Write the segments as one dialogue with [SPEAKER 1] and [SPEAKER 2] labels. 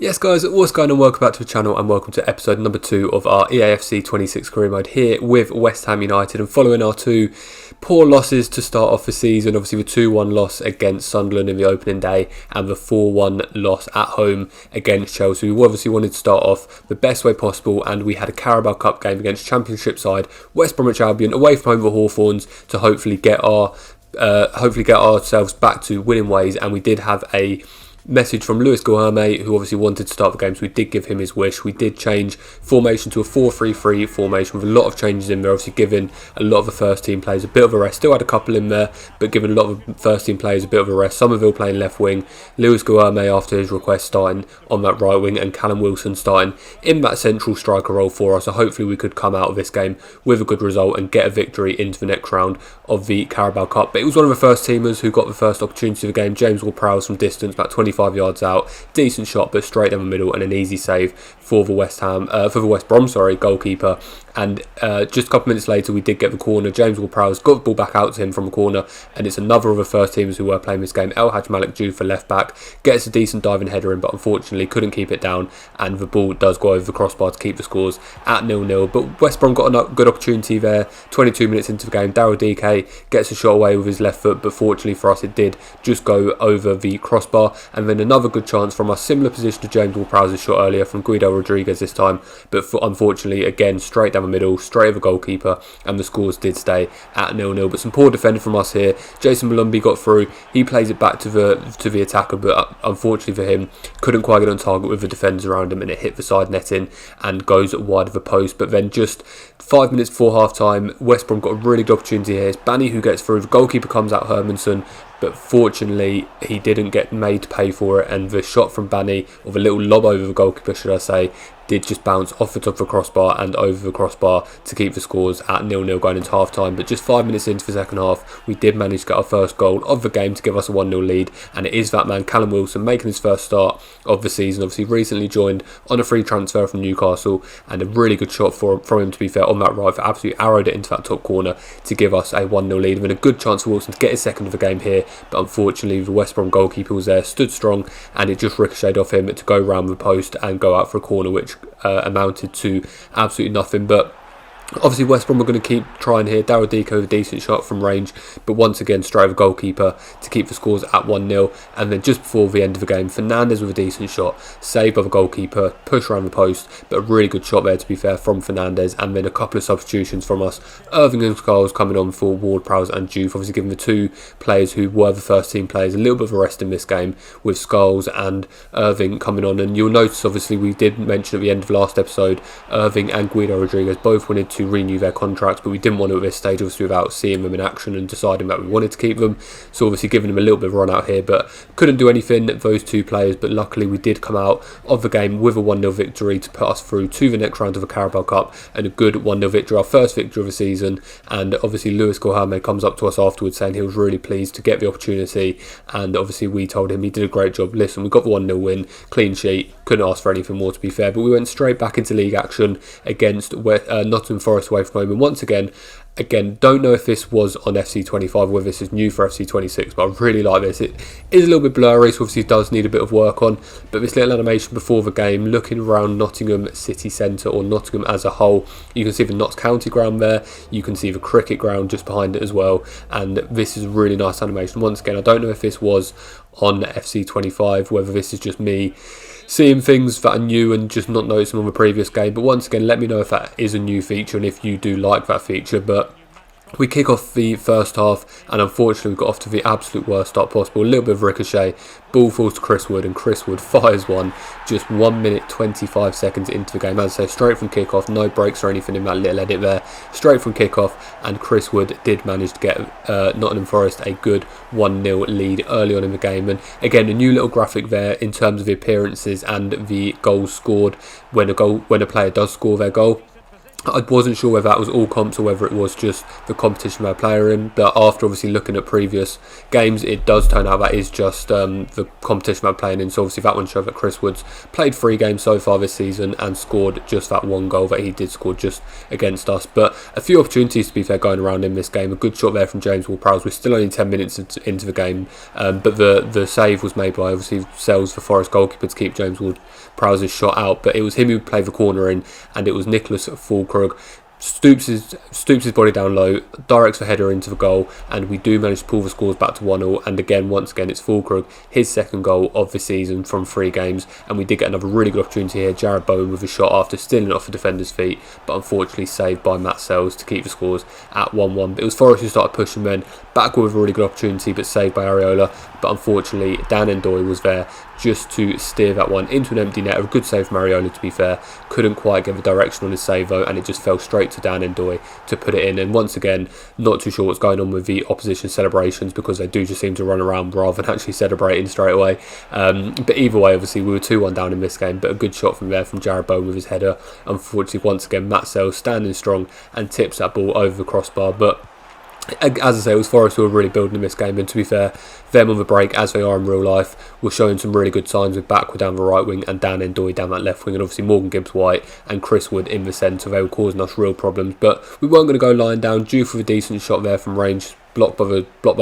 [SPEAKER 1] Yes guys, what's going on? Welcome back to the channel and welcome to episode number 2 of our EAFC 26 career mode here with West Ham United, and following our two poor losses to start off the season, obviously the 2-1 loss against Sunderland in the opening day and the 4-1 loss at home against Chelsea. We obviously wanted to start off the best way possible, and we had a Carabao Cup game against Championship side West Bromwich Albion away from home with Hawthorns to hopefully get ourselves back to winning ways. And we did have a message from Luis Guilherme, who obviously wanted to start the game, so we did give him his wish. We did change formation to a 4-3-3 formation with a lot of changes in there, obviously giving a lot of the first team players a bit of a rest. Still had a couple in there, but giving a lot of the first team players a bit of a rest. Somerville playing left wing, Luis Guilherme after his request starting on that right wing, and Callum Wilson starting in that central striker role for us. So hopefully we could come out of this game with a good result and get a victory into the next round of the Carabao Cup. But it was one of the first teamers who got the first opportunity of the game. James Ward-Prowse from distance, about 25 yards out, decent shot but straight down the middle, and an easy save for the West Brom goalkeeper. And just a couple of minutes later we did get the corner. James Ward-Prowse got the ball back out to him from a corner, and it's another of the first teamers who were playing this game. El Hadj Malik Diouf for left back gets a decent diving header in, but unfortunately couldn't keep it down, and the ball does go over the crossbar to keep the scores at 0-0. But West Brom got a good opportunity there 22 minutes into the game. Daryl Dike gets a shot away with his left foot, but fortunately for us it did just go over the crossbar. And then another good chance from a similar position to James Ward-Prowse's shot earlier from Guido Rodriguez this time, but unfortunately again straight down the middle, straight over goalkeeper, and the scores did stay at 0-0. But some poor defending from us here. Jason Malumbi got through, he plays it back to the attacker, but unfortunately for him couldn't quite get on target with the defenders around him, and it hit the side netting and goes wide of the post. But then just 5 minutes before half time, West Brom got a really good opportunity here. It's Bani who gets through, the goalkeeper comes out, Hermanson, but fortunately he didn't get made to pay for it, and the shot from Bani, or the little lob over the goalkeeper should I say, did just bounce off the top of the crossbar and over the crossbar to keep the scores at 0-0 going into half time. But just 5 minutes into the second half we did manage to get our first goal of the game to give us a 1-0 lead, and it is that man Callum Wilson making his first start of the season. Obviously recently joined on a free transfer from Newcastle, and a really good shot from him, to be fair, on that right foot, absolutely arrowed it into that top corner to give us a 1-0 lead. And then a good chance for Wilson to get his second of the game here, but unfortunately the West Brom goalkeeper was there, stood strong, and it just ricocheted off him to go round the post and go out for a corner, which amounted to absolutely nothing. But obviously West Brom are going to keep trying here. Daryl Dike with a decent shot from range, but once again straight over goalkeeper to keep the scores at 1-0. And then just before the end of the game, Fernandes with a decent shot, saved by the goalkeeper, push around the post, but a really good shot there, to be fair, from Fernandes. And then a couple of substitutions from us. Irving and Scholes coming on for Ward-Prowse and Diouf, obviously giving the two players who were the first team players a little bit of a rest in this game, with Scholes and Irving coming on. And you'll notice, obviously, we did mention at the end of last episode, Irving and Guido Rodriguez both wanted to renew their contracts, but we didn't want to at this stage, obviously, without seeing them in action and deciding that we wanted to keep them. So obviously giving them a little bit of a run out here, but couldn't do anything, those two players. But luckily we did come out of the game with a 1-0 victory to put us through to the next round of the Carabao Cup, and a good 1-0 victory, our first victory of the season. And obviously Luis Guilherme comes up to us afterwards saying he was really pleased to get the opportunity, and obviously we told him he did a great job. Listen, we got the 1-0 win, clean sheet, couldn't ask for anything more, to be fair. But we went straight back into league action against Nottingham Forest away from home, and once again, don't know if this was on FC25 or whether this is new for FC26, but I really like this. It is a little bit blurry, so obviously it does need a bit of work on, but this little animation before the game, looking around Nottingham city centre, or Nottingham as a whole, you can see the Notts County ground there, you can see the cricket ground just behind it as well, and this is a really nice animation. Once again, I don't know if this was on FC25, whether this is just me seeing things that are new and just not noticing on the previous game. But once again, let me know if that is a new feature and if you do like that feature. But we kick off the first half, and unfortunately we got off to the absolute worst start possible. A little bit of ricochet, ball falls to Chris Wood, and Chris Wood fires one just 1 minute 25 seconds into the game. As I say, straight from kick-off, no breaks or anything in that little edit there, straight from kick-off, and Chris Wood did manage to get Nottingham Forest a good 1-0 lead early on in the game. And again, a new little graphic there in terms of the appearances and the goals scored when a player does score their goal. I wasn't sure whether that was all comps or whether it was just the competition they're player in, but after obviously looking at previous games, it does turn out that is just the competition they're playing in. So obviously that one showed that Chris Woods played 3 games so far this season and scored just that 1 goal that he did score just against us. But a few opportunities, to be fair, going around in this game. A good shot there from James Ward-Prowse. We're still only 10 minutes into the game, but the save was made by obviously Sells, the Forest goalkeeper, to keep James Ward-Prowse's shot out. But it was him who played the corner in, and it was Nicholas Fulkrug stoops his body down low, directs the header into the goal, and we do manage to pull the scores back to 1-0. And once again, it's Fulkrug, his 2nd goal of the season from 3 games, and we did get another really good opportunity here. Jared Bowen with a shot after stealing it off the defender's feet, but unfortunately saved by Matt Sells to keep the scores at 1-1. But it was Forest who started pushing men back with a really good opportunity, but saved by Areola. But unfortunately, Dan N'Doye was there just to steer that one into an empty net. A good save from Areola, to be fair. Couldn't quite get the direction on his save though, and it just fell straight to Dan N'Doye to put it in. And once again, not too sure what's going on with the opposition celebrations, because they do just seem to run around rather than actually celebrating straight away. But either way, obviously we were 2-1 down in this game, but a good shot from there from Jared Bowen with his header. Unfortunately, once again, Matt Sells standing strong and tips that ball over the crossbar. But as I say, it was Forest who were really building in this game, and to be fair, them on the break, as they are in real life, were showing some really good signs with Backward down the right wing and Dan N'Doye down that left wing, and obviously Morgan Gibbs-White and Chris Wood in the centre. They were causing us real problems, but we weren't going to go lying down, due for a decent shot there from range, blocked by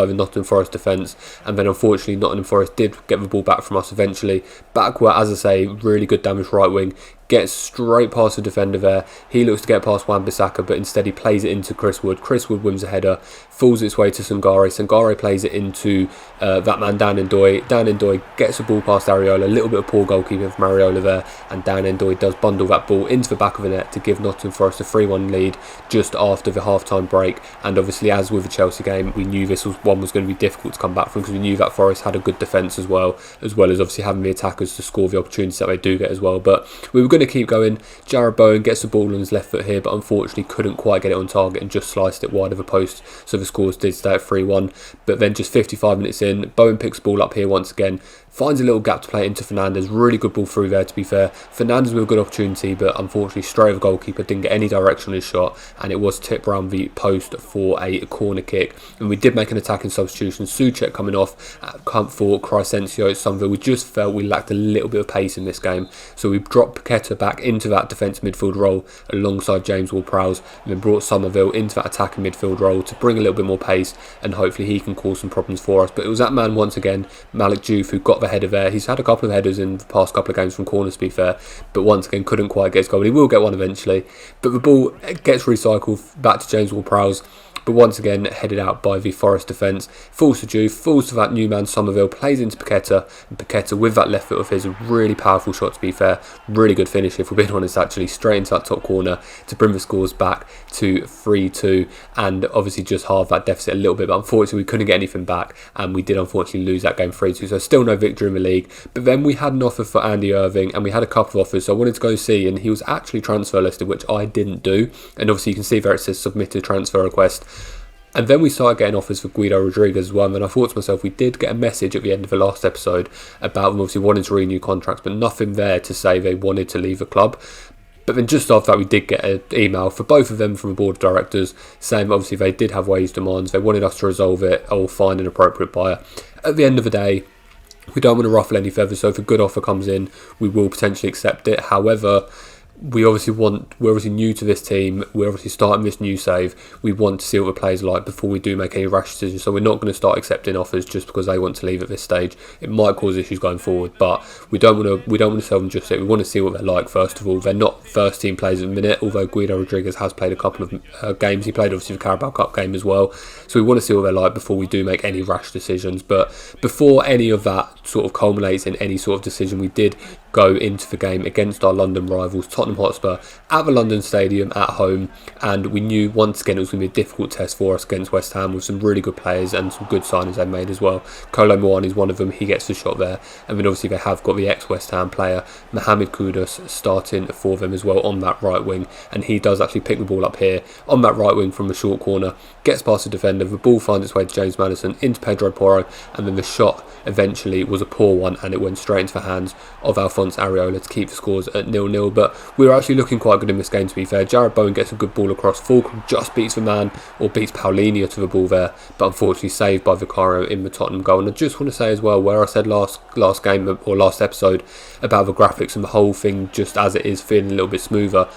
[SPEAKER 1] the Nottingham Forest defence, and then unfortunately Nottingham Forest did get the ball back from us eventually. Backward, as I say, really good damage right wing, gets straight past the defender there. He looks to get past Wan-Bissaka, but instead he plays it into Chris Wood. Chris Wood wins a header, falls its way to Sangare. Sangare plays it into that man Dan N'Doye. Dan N'Doye gets the ball past Areola. A little bit of poor goalkeeping from Areola there, and Dan N'Doye does bundle that ball into the back of the net to give Nottingham Forest a 3-1 lead just after the half-time break. And obviously, as with the Chelsea game, we knew this was going to be difficult to come back from, because we knew that Forest had a good defence as well as obviously having the attackers to score the opportunities that they do get as well. But we were going to keep going. Jared Bowen gets the ball on his left foot here, but unfortunately couldn't quite get it on target and just sliced it wide of a post, so the scores did stay at 3-1. But then just 55 minutes in, Bowen picks the ball up here once again, finds a little gap to play into Fernandes. Really good ball through there, to be fair. Fernandes with a good opportunity, but unfortunately straight over goalkeeper, didn't get any direction on his shot, and it was tipped around the post for a corner kick. And we did make an attacking substitution. Souček coming off for Crescencio at Somerville. We just felt we lacked a little bit of pace in this game, so we dropped Paqueta back into that defensive midfield role alongside James Ward-Prowse, and then brought Somerville into that attacking midfield role to bring a little bit more pace, and hopefully he can cause some problems for us. But it was that man once again, Malik Diouf, who got the header there. He's had a couple of headers in the past couple of games from corners, to be fair, but once again couldn't quite get his goal. He will get one eventually, but the ball gets recycled back to James Ward-Prowse, but once again headed out by the Forest defence. Falls to Diouf, falls to that new man Somerville, plays into Paqueta, and Paqueta with that left foot of his, a really powerful shot, to be fair. Really good finish, if we're being honest, actually, straight into that top corner to bring the scores back to 3-2, and obviously just halve that deficit a little bit, but unfortunately we couldn't get anything back, and we did unfortunately lose that game 3-2, so still no victory in the league. But then we had an offer for Andy Irving, and we had a couple of offers, so I wanted to go see, and he was actually transfer listed, which I didn't do, and obviously you can see there it says submitted transfer request. And then we started getting offers for Guido Rodriguez as well, and I thought to myself, we did get a message at the end of the last episode about them obviously wanting to renew contracts, but nothing there to say they wanted to leave the club. But then just after that, we did get an email for both of them from the board of directors saying obviously they did have wage demands, they wanted us to resolve it or find an appropriate buyer. At the end of the day, we don't want to ruffle any feathers, so if a good offer comes in, we will potentially accept it. However, we're obviously new to this team, we're obviously starting this new save, we want to see what the players are like before we do make any rash decisions, so we're not going to start accepting offers just because they want to leave at this stage. It might cause issues going forward, but we don't want to sell them just yet. We want to see what they're like first of all. They're not first team players at the minute, although Guido Rodriguez has played a couple of games. He played obviously the Carabao Cup game as well, so we want to see what they're like before we do make any rash decisions. But before any of that sort of culminates in any sort of decision, we did go into the game against our London rivals, Tottenham Hotspur, at the London Stadium at home, and we knew once again it was going to be a difficult test for us against West Ham, with some really good players and some good signings they made as well. Kolo Muani is one of them, he gets the shot there, and then obviously they have got the ex-West Ham player Mohamed Kudus starting for them as well on that right wing, and he does actually pick the ball up here on that right wing from the short corner, gets past the defender, the ball finds its way to James Maddison, into Pedro Porro, and then the shot eventually was a poor one, and it went straight into the hands of our Alphonse Areola to keep the scores at 0-0. But we were actually looking quite good in this game, to be fair. Jarrod Bowen gets a good ball across. Fulkrug just beats the man, or beats Paulinho to the ball there, but unfortunately saved by Vicario in the Tottenham goal. And I just want to say as well, where I said last game or last episode about the graphics and the whole thing just as it is feeling a little bit smoother,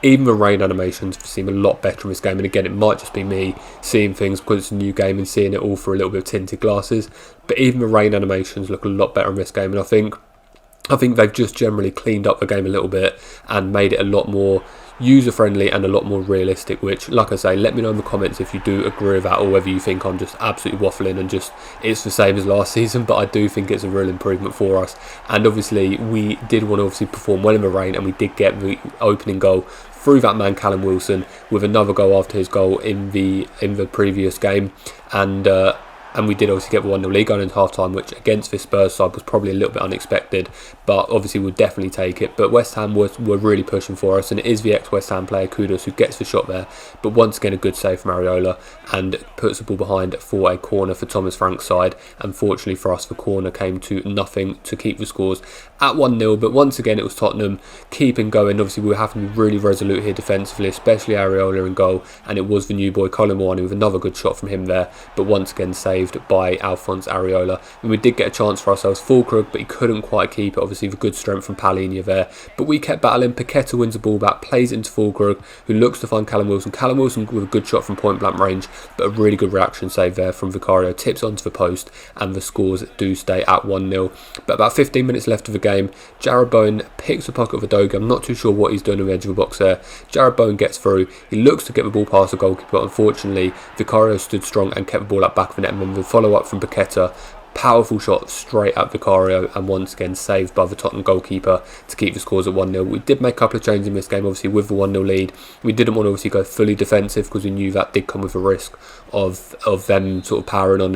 [SPEAKER 1] even the rain animations seem a lot better in this game. And again, it might just be me seeing things because it's a new game and seeing it all through a little bit of tinted glasses, but even the rain animations look a lot better in this game. And I think they've just generally cleaned up the game a little bit and made it a lot more user-friendly and a lot more realistic, which, like I say, let me know in the comments if you do agree with that, or whether you think I'm just absolutely waffling and just it's the same as last season. But I do think it's a real improvement for us. And obviously we did want to perform well in the rain, and we did get the opening goal through that man Callum Wilson, with another goal after his goal in the previous game. And we did obviously get the 1-0 lead going into half-time, which against this Spurs side was probably a little bit unexpected, but obviously we'll definitely take it. But West Ham were really pushing for us, and it is the ex-West Ham player Kudus who gets the shot there. But once again, a good save from Areola, and puts the ball behind for a corner for Thomas Frank's side. Unfortunately for us, the corner came to nothing to keep the scores at 1-0. But once again, it was Tottenham keeping going. Obviously, we were having to be really resolute here defensively, especially Areola in goal, and it was the new boy Colin Moani with another good shot from him there, but once again saved by Alphonse Areola. And we did get a chance for ourselves, Fulkrug, but he couldn't quite keep it. Obviously, the good strength from Paulinho there, but we kept battling. Paqueta wins the ball back, plays it into Fulkrug, who looks to find Callum Wilson. Callum Wilson with a good shot from point blank range, but a really good reaction save there from Vicario, tips onto the post, and the scores do stay at 1-0. But about 15 minutes left of the game, Jarrod Bowen picks a pocket of Udogie. I'm not too sure what he's doing on the edge of the box there. Jarrod Bowen gets through, he looks to get the ball past the goalkeeper, but unfortunately Vicario stood strong and kept the ball at back of the net. And then the follow up from Paqueta, powerful shot straight at Vicario, and once again saved by the Tottenham goalkeeper to keep the scores at 1-0. We did make a couple of changes in this game, obviously with the 1-0 lead. We didn't want to obviously go fully defensive because we knew that did come with a risk of them sort of powering on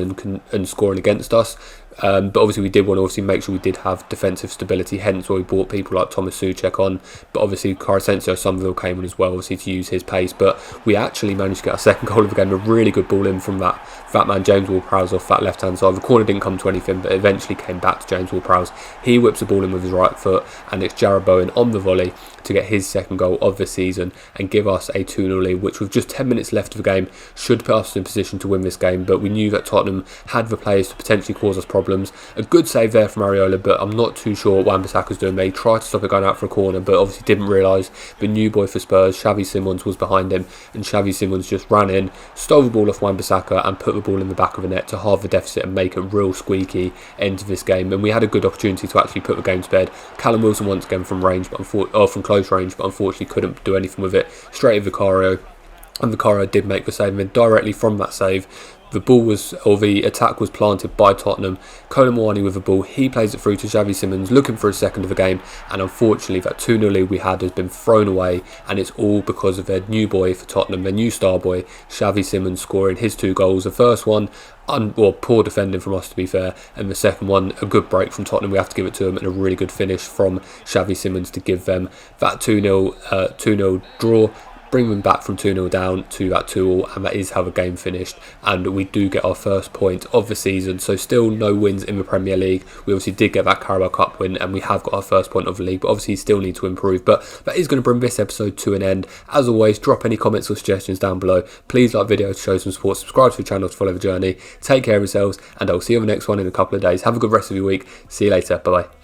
[SPEAKER 1] and scoring against us. But obviously we did want to make sure we did have defensive stability, hence why we brought people like Thomas Souček on. But obviously Crescencio Somerville came on as well, obviously to use his pace. But we actually managed to get our second goal of the game, a really good ball in from that man James Ward-Prowse off that left hand side. The corner didn't come to anything, but eventually came back to James Ward-Prowse. He whips the ball in with his right foot, and it's Jarrod Bowen on the volley to get his second goal of the season and give us a 2-0 lead, which with just 10 minutes left of the game should put us in position to win this game. But we knew that Tottenham had the players to potentially cause us problems. A good save there from Areola, but I'm not too sure what Wan-Bissaka's doing. They tried to stop it going out for a corner, but obviously didn't realise the new boy for Spurs, Xavi Simons, was behind him, and Xavi Simons just ran in, stole the ball off Wan-Bissaka and put the ball in the back of the net to halve the deficit and make it real squeaky end of this game. And we had a good opportunity to actually put the game to bed. Callum Wilson once again from range, but from close range, but unfortunately couldn't do anything with it. Straight at Vicario, and Vicario did make the save, and then directly from that save, the attack was planted by Tottenham. Colin Moani with the ball, he plays it through to Xavi Simons, looking for a second of the game, and unfortunately that 2-0 lead we had has been thrown away, and it's all because of their new boy for Tottenham, their new star boy, Xavi Simons, scoring his 2 goals. The first one, poor defending from us to be fair, and the second one, a good break from Tottenham, we have to give it to them, and a really good finish from Xavi Simons to give them that 2-0 draw, bring them back from 2-0 down to that 2-2, and that is how the game finished. And we do get our first point of the season, so still no wins in the Premier League. We obviously did get that Carabao Cup win, and we have got our first point of the league, but obviously still need to improve. But that is going to bring this episode to an end. As always, drop any comments or suggestions down below. Please like the video to show some support, subscribe to the channel to follow the journey. Take care of yourselves, and I'll see you on the next one in a couple of days. Have a good rest of your week. See you later. Bye bye.